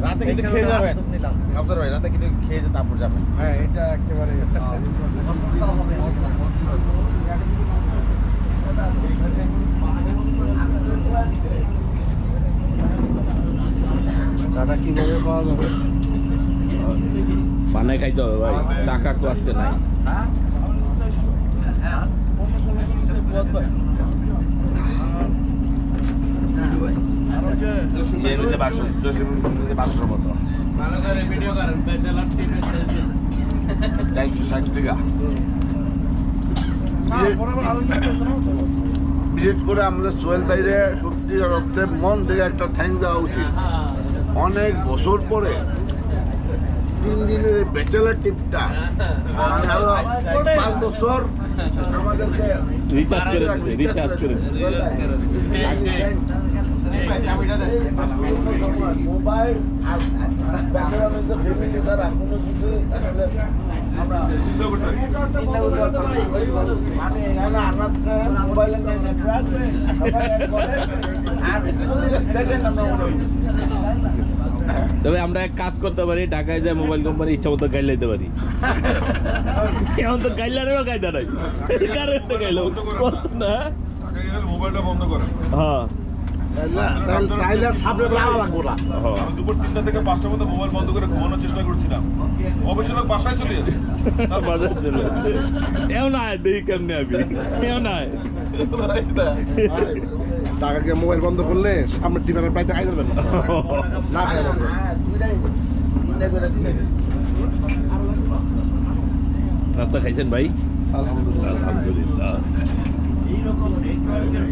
রাতে কিন্তু খেয়ে যাবেন আফজার ভাই, রাতে কিন্তু খেয়ে যে তারপর যাবেন। হ্যাঁ, এটা একেবারে চাটা কিভাবে পাওয়া যাবে? বানাই খাইতে হবে ভাই, চাকা তো আজকে নাই। বিশেষ করে আমাদের সোহেল ভাইরে সত্যিকার অর্থে মন থেকে একটা থ্যাংক দেওয়া উচিত। অনেক বছর পরে 3 দিনের এই ব্যাচেলার টিপটা মানে আরো 5 বছর আমাদেরকে রিচার্জ করে দিচ্ছে, রিচার্জ করে দিচ্ছে। মোবাইল আর ফ্যামিলি দ্বারা কোনো কিছু আমরা মানে এখানে আমার মোবাইলের নেটওয়ার্ক আর সেকেন্ড আমরা তবে আমরা এক কাজ করতে পারি, ঢাকায় যায় মোবাইল কোম্পানি ইচ্ছা মতো গাইল লাইতে পারি। এখন তো গাইলারেরও গাইদা নাই, কারেন্ট গাইল না, মোবাইলটা বন্ধ করে। হ্যাঁ তাইলে সামনে লাগা লাগবো না। আমি দুপুর 3টা থেকে 5টার মধ্যে মোবাইল বন্ধ করে ঘুমানোর চেষ্টা করছিলাম। অবশ্য লোক বাসায় চলে আসে। বাজার চলে আসে। এও না দেখি কেমনে আমি, এও না টাকাকে মোবাইল বন্ধ করলে সামনে টিপারের প্রাইতে খাই যাবেন না খাই বন্ধ। নাস্তা খাইছেন ভাই? আলহামদুলিল্লাহ আলহামদুলিল্লাহ।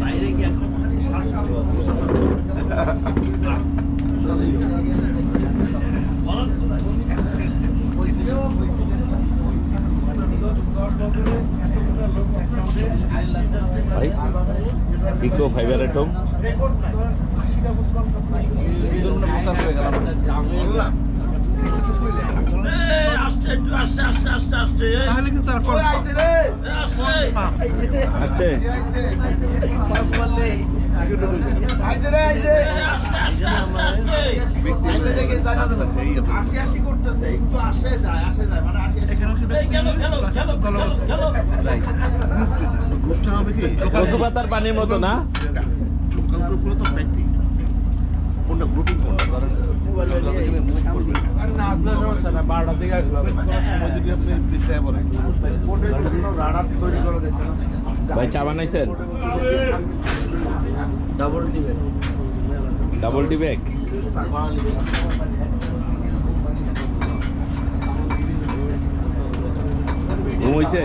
বাইরে গিয়ে ভাই ইকো ফাইবার এটম তাহলে কিন্তু তার আসছে। কচু পাতার পানির মতো না? কোনটা গ্রুপিং কোনটা ধরেন ভাই চা বানাইছেন? Double teabag double tea bag. ঘুমাইছে?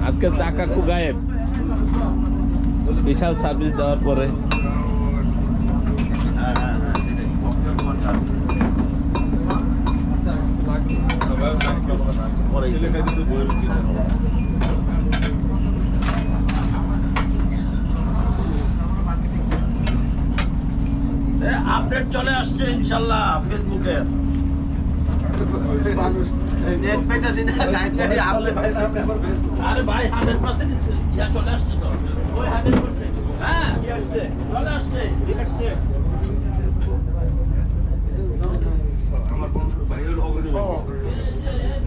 আজকে চাকা খুব গায়েব, বিশাল সার্ভিস দেওয়ার পরে। আপডেট চলে আসছে ইনশাল্লাহ ফেসবুকে। নেট পেতেছি না, আরে ভাই 100% ইয়া চলে আসছে তো, ওই 100%। হ্যাঁ কি আসছে, চলে আসছে, কি আসছে।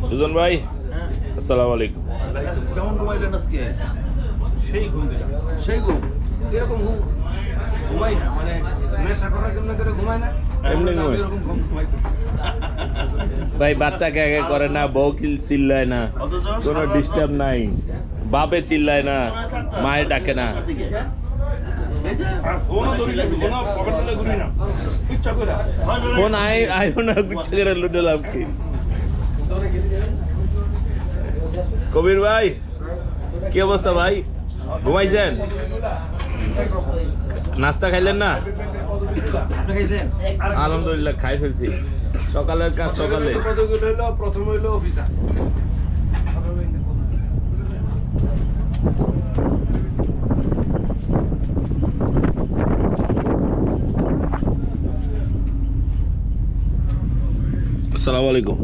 সুজন ভাই আসসালামু আলাইকুম। কেমন ঘুমাইলেন আজকে? সেই ঘুম দিলাম। সেই ঘুম এরকম ঘুমাই না, মানে নেশা করার জন্য করে ঘুমাই না। এমনি ঘুমাই। এরকম ঘুম ঘুমাইতেছি। ভাই বাচ্চা কে করে না, বউ চিল্লায় না, কোনো ডিস্টার্ব নাই, বাপে চিল্লায় না, মায়ে ডাকে না। ফোন আইও না, গুচ্ছা করে লুটে লাভ কি? কবির ভাই কি অবস্থা ভাই, ঘুমাইছেন? নাস্তা খাইলেন না? আলহামদুলিল্লাহ খাই ফেলছি, সকালের কাজ সকালে। প্রথম হইলো অফিসার। আসসালামু আলাইকুম।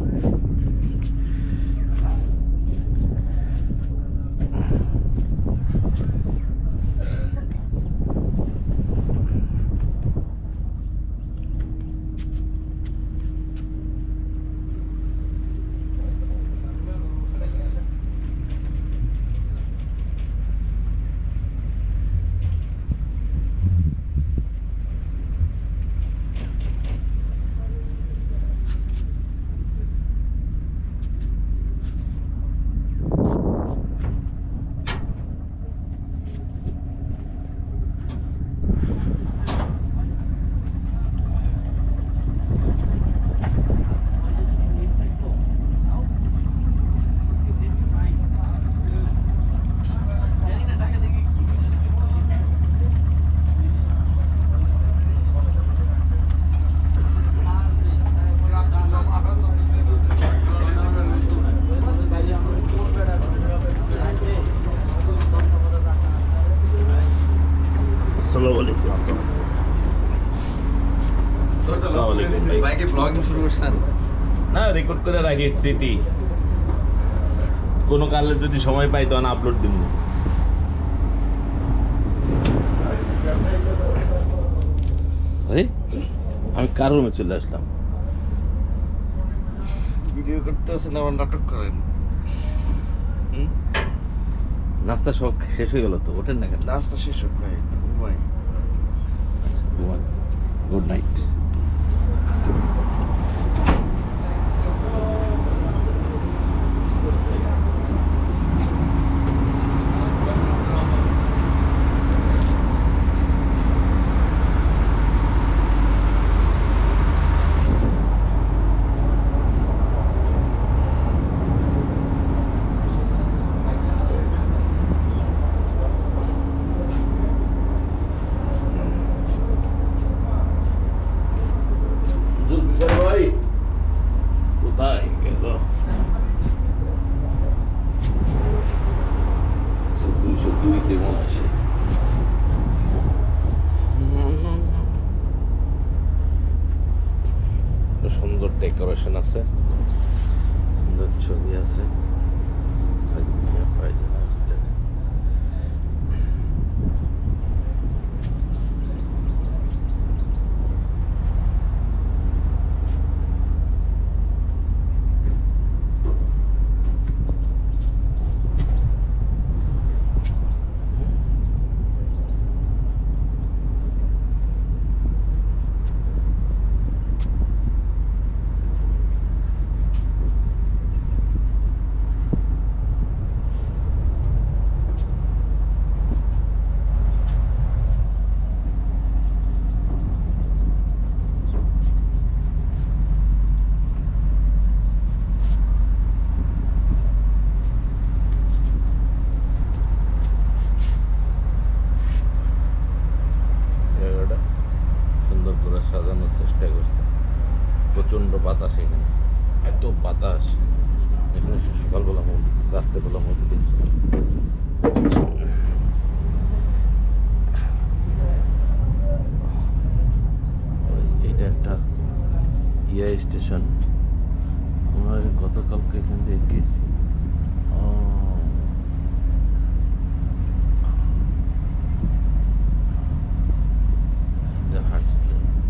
ব্লগিং শুরু করছেন? না, রেকর্ড করে রাখি স্মৃতি, কোনো কালে যদি সময় পাই তখন আপলোড দিব। আরে আমি কার রুমে চলে আসলাম? ভিডিও করতে আছেন আবার নাটক করেন। নাস্তা সব শেষ হয়ে গেল তো, ওঠেন না কেন? নাস্তা শেষ হোক ভাই, একটু ঘুমাই। ঘুমান, গুড নাইট। জুলফিকার ভাই কোথায় গেল? 202-তে মনে আসে। সুন্দর ডেকোরেশন আছে, সুন্দর ছবি আছে। জায়গাটা সুন্দর করে সাজানোর চেষ্টা করছে। প্রচণ্ড বাতাস এখানে, এত বাতাস এখানে। সকালবেলা মুভি, রাত্রেবেলা মুভি দেখছিলাম। এইটা একটা স্টেশন। আমরা গতকালকে এখান থেকে গেছি।